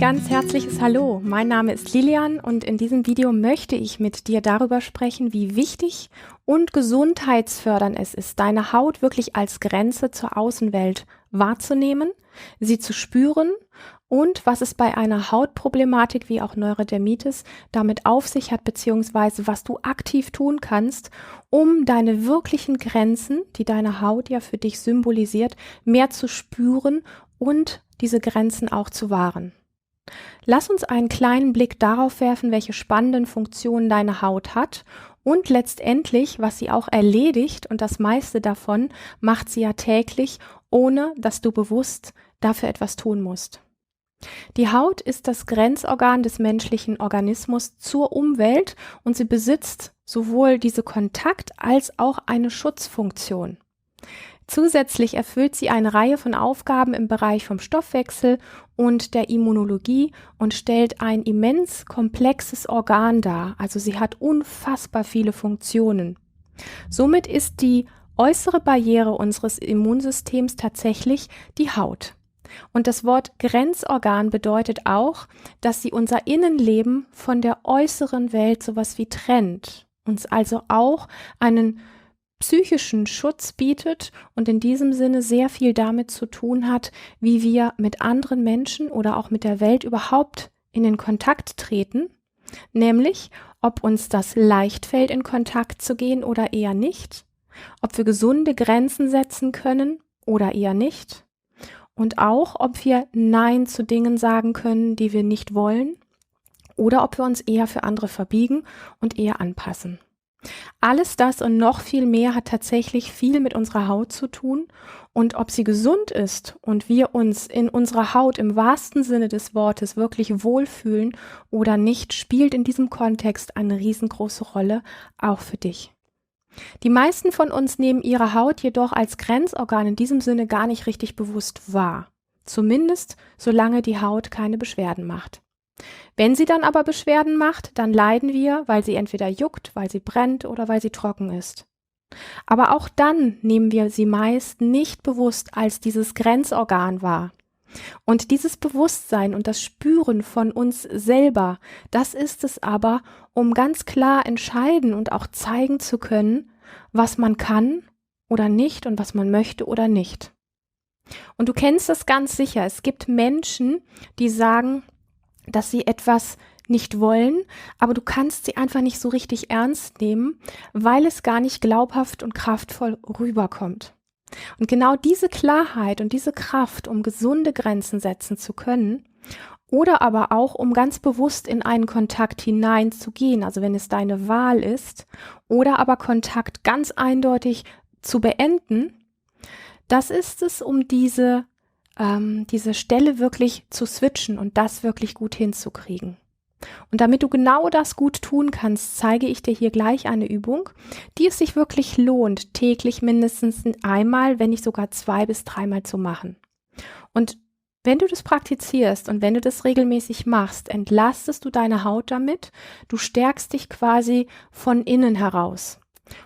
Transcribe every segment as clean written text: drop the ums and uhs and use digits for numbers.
ganz herzliches Hallo. Mein Name ist Lilian und in diesem Video möchte ich mit dir darüber sprechen, wie wichtig und gesundheitsfördernd es ist, deine Haut wirklich als Grenze zur Außenwelt wahrzunehmen, sie zu spüren und was es bei einer Hautproblematik wie auch Neurodermitis damit auf sich hat, beziehungsweise was du aktiv tun kannst, um deine wirklichen Grenzen, die deine Haut ja für dich symbolisiert, mehr zu spüren und diese Grenzen auch zu wahren. Lass uns einen kleinen Blick darauf werfen, welche spannenden Funktionen deine Haut hat und letztendlich, was sie auch erledigt, und das meiste davon macht sie ja täglich, ohne dass du bewusst dafür etwas tun musst. Die Haut ist das Grenzorgan des menschlichen Organismus zur Umwelt und sie besitzt sowohl diese Kontakt- als auch eine Schutzfunktion. Zusätzlich erfüllt sie eine Reihe von Aufgaben im Bereich vom Stoffwechsel und der Immunologie und stellt ein immens komplexes Organ dar. Also sie hat unfassbar viele Funktionen. Somit ist die äußere Barriere unseres Immunsystems tatsächlich die Haut. Und das Wort Grenzorgan bedeutet auch, dass sie unser Innenleben von der äußeren Welt sowas wie trennt, uns also auch einen psychischen Schutz bietet und in diesem Sinne sehr viel damit zu tun hat, wie wir mit anderen Menschen oder auch mit der Welt überhaupt in den Kontakt treten, nämlich ob uns das leicht fällt, in Kontakt zu gehen oder eher nicht, ob wir gesunde Grenzen setzen können oder eher nicht und auch, ob wir Nein zu Dingen sagen können, die wir nicht wollen oder ob wir uns eher für andere verbiegen und eher anpassen. Alles das und noch viel mehr hat tatsächlich viel mit unserer Haut zu tun und ob sie gesund ist und wir uns in unserer Haut im wahrsten Sinne des Wortes wirklich wohlfühlen oder nicht, spielt in diesem Kontext eine riesengroße Rolle, auch für dich. Die meisten von uns nehmen ihre Haut jedoch als Grenzorgan in diesem Sinne gar nicht richtig bewusst wahr. Zumindest solange die Haut keine Beschwerden macht. Wenn sie dann aber Beschwerden macht, dann leiden wir, weil sie entweder juckt, weil sie brennt oder weil sie trocken ist. Aber auch dann nehmen wir sie meist nicht bewusst als dieses Grenzorgan wahr. Und dieses Bewusstsein und das Spüren von uns selber, das ist es aber, um ganz klar entscheiden und auch zeigen zu können, was man kann oder nicht und was man möchte oder nicht. Und du kennst das ganz sicher. Es gibt Menschen, die sagen, dass sie etwas nicht wollen, aber du kannst sie einfach nicht so richtig ernst nehmen, weil es gar nicht glaubhaft und kraftvoll rüberkommt. Und genau diese Klarheit und diese Kraft, um gesunde Grenzen setzen zu können oder aber auch, um ganz bewusst in einen Kontakt hineinzugehen, also wenn es deine Wahl ist, oder aber Kontakt ganz eindeutig zu beenden, das ist es, um diese Stelle wirklich zu switchen und das wirklich gut hinzukriegen. Und damit du genau das gut tun kannst, zeige ich dir hier gleich eine Übung, die es sich wirklich lohnt, täglich mindestens einmal, wenn nicht sogar 2 bis 3-mal zu machen. Und wenn du das praktizierst und wenn du das regelmäßig machst, entlastest du deine Haut damit, du stärkst dich quasi von innen heraus.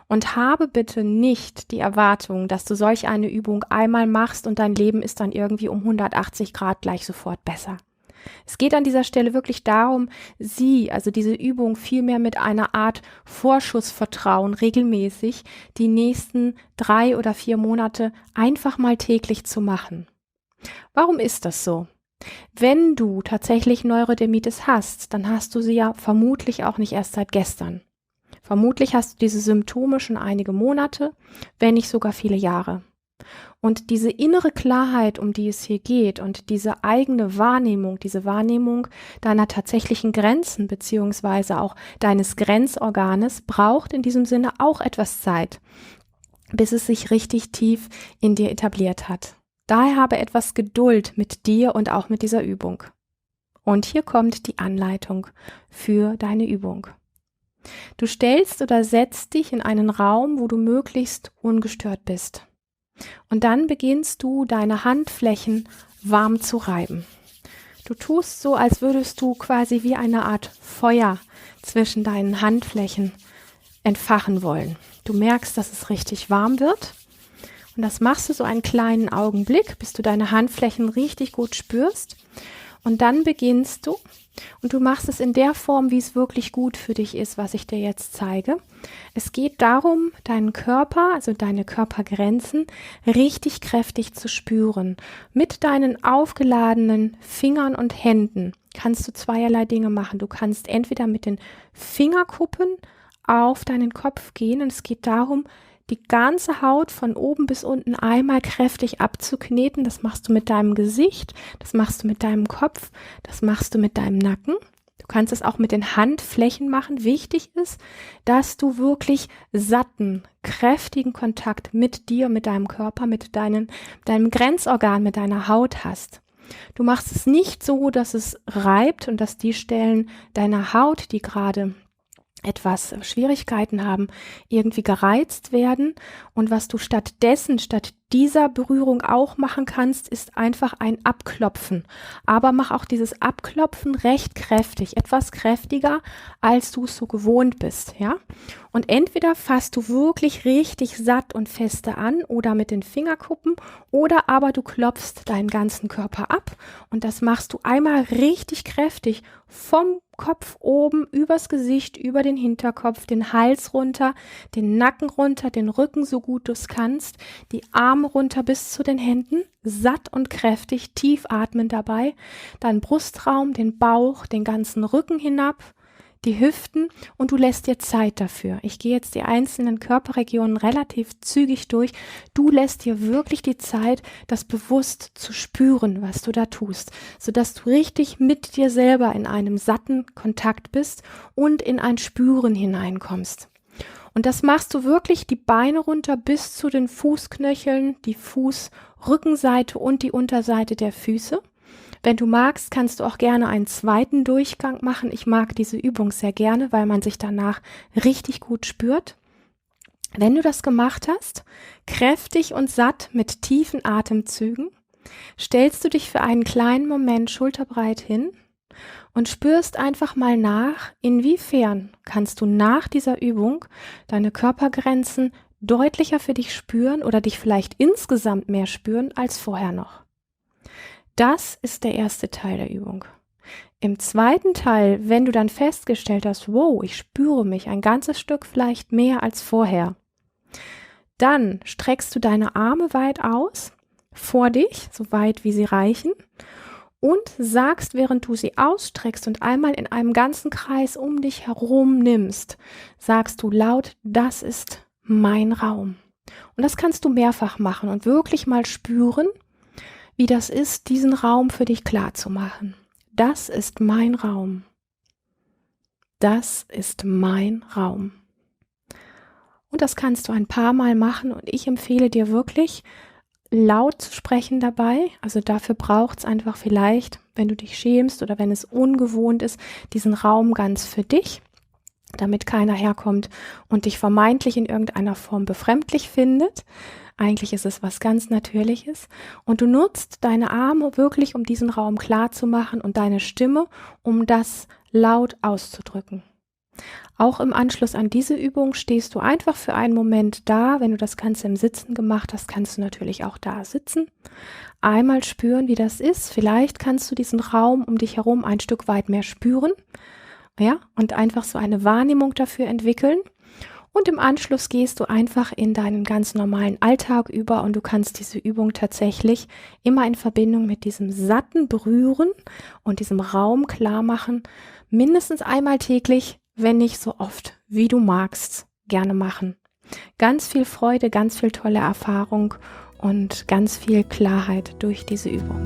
Und habe bitte nicht die Erwartung, dass du solch eine Übung einmal machst und dein Leben ist dann irgendwie um 180 Grad gleich sofort besser. Es geht an dieser Stelle wirklich darum, also diese Übung vielmehr mit einer Art Vorschussvertrauen regelmäßig die nächsten 3 oder 4 Monate einfach mal täglich zu machen. Warum ist das so? Wenn du tatsächlich Neurodermitis hast, dann hast du sie ja vermutlich auch nicht erst seit gestern. Vermutlich hast du diese Symptome schon einige Monate, wenn nicht sogar viele Jahre. Und diese innere Klarheit, um die es hier geht und diese eigene Wahrnehmung, diese Wahrnehmung deiner tatsächlichen Grenzen beziehungsweise auch deines Grenzorganes braucht in diesem Sinne auch etwas Zeit, bis es sich richtig tief in dir etabliert hat. Daher habe etwas Geduld mit dir und auch mit dieser Übung. Und hier kommt die Anleitung für deine Übung. Du stellst oder setzt dich in einen Raum, wo du möglichst ungestört bist. Und dann beginnst du, deine Handflächen warm zu reiben. Du tust so, als würdest du quasi wie eine Art Feuer zwischen deinen Handflächen entfachen wollen. Du merkst, dass es richtig warm wird. Und das machst du so einen kleinen Augenblick, bis du deine Handflächen richtig gut spürst. Und dann beginnst du und du machst es in der Form, wie es wirklich gut für dich ist, was ich dir jetzt zeige. Es geht darum, deinen Körper, also deine Körpergrenzen, richtig kräftig zu spüren. Mit deinen aufgeladenen Fingern und Händen kannst du zweierlei Dinge machen. Du kannst entweder mit den Fingerkuppen auf deinen Kopf gehen und es geht darum, die ganze Haut von oben bis unten einmal kräftig abzukneten. Das machst du mit deinem Gesicht, das machst du mit deinem Kopf, das machst du mit deinem Nacken. Du kannst es auch mit den Handflächen machen. Wichtig ist, dass du wirklich satten, kräftigen Kontakt mit dir, mit deinem Körper, mit deinem Grenzorgan, mit deiner Haut hast. Du machst es nicht so, dass es reibt und dass die Stellen deiner Haut, die gerade etwas Schwierigkeiten haben, irgendwie gereizt werden. Und was du stattdessen, statt dieser Berührung auch machen kannst, ist einfach ein Abklopfen. Aber mach auch dieses Abklopfen recht kräftig, etwas kräftiger, als du es so gewohnt bist, ja? Und entweder fasst du wirklich richtig satt und feste an oder mit den Fingerkuppen oder aber du klopfst deinen ganzen Körper ab und das machst du einmal richtig kräftig vom Kopf oben, übers Gesicht, über den Hinterkopf, den Hals runter, den Nacken runter, den Rücken so gut du es kannst, die Arme runter bis zu den Händen, satt und kräftig, tief atmen dabei, dann Brustraum, den Bauch, den ganzen Rücken hinab, die Hüften und du lässt dir Zeit dafür. Ich gehe jetzt die einzelnen Körperregionen relativ zügig durch. Du lässt dir wirklich die Zeit, das bewusst zu spüren, was du da tust, sodass du richtig mit dir selber in einem satten Kontakt bist und in ein Spüren hineinkommst. Und das machst du wirklich die Beine runter bis zu den Fußknöcheln, die Fußrückenseite und die Unterseite der Füße. Wenn du magst, kannst du auch gerne einen zweiten Durchgang machen. Ich mag diese Übung sehr gerne, weil man sich danach richtig gut spürt. Wenn du das gemacht hast, kräftig und satt mit tiefen Atemzügen, stellst du dich für einen kleinen Moment schulterbreit hin und spürst einfach mal nach, inwiefern kannst du nach dieser Übung deine Körpergrenzen deutlicher für dich spüren oder dich vielleicht insgesamt mehr spüren als vorher noch. Das ist der erste Teil der Übung. Im zweiten Teil, wenn du dann festgestellt hast, wow, ich spüre mich ein ganzes Stück vielleicht mehr als vorher, dann streckst du deine Arme weit aus, vor dich, so weit wie sie reichen, und sagst, während du sie ausstreckst und einmal in einem ganzen Kreis um dich herum nimmst, sagst du laut, das ist mein Raum. Und das kannst du mehrfach machen und wirklich mal spüren, wie das ist, diesen Raum für dich klar zu machen. Das ist mein Raum. Das ist mein Raum. Und das kannst du ein paar Mal machen und ich empfehle dir wirklich, laut zu sprechen dabei. Also dafür braucht es einfach vielleicht, wenn du dich schämst oder wenn es ungewohnt ist, diesen Raum ganz für dich, damit keiner herkommt und dich vermeintlich in irgendeiner Form befremdlich findet. Eigentlich ist es was ganz Natürliches und du nutzt deine Arme wirklich, um diesen Raum klar zu machen und deine Stimme, um das laut auszudrücken. Auch im Anschluss an diese Übung stehst du einfach für einen Moment da. Wenn du das Ganze im Sitzen gemacht hast, kannst du natürlich auch da sitzen. Einmal spüren, wie das ist. Vielleicht kannst du diesen Raum um dich herum ein Stück weit mehr spüren, ja, und einfach so eine Wahrnehmung dafür entwickeln. Und im Anschluss gehst du einfach in deinen ganz normalen Alltag über und du kannst diese Übung tatsächlich immer in Verbindung mit diesem satten Berühren und diesem Raum klar machen, mindestens einmal täglich, wenn nicht so oft, wie du magst, gerne machen. Ganz viel Freude, ganz viel tolle Erfahrung und ganz viel Klarheit durch diese Übung.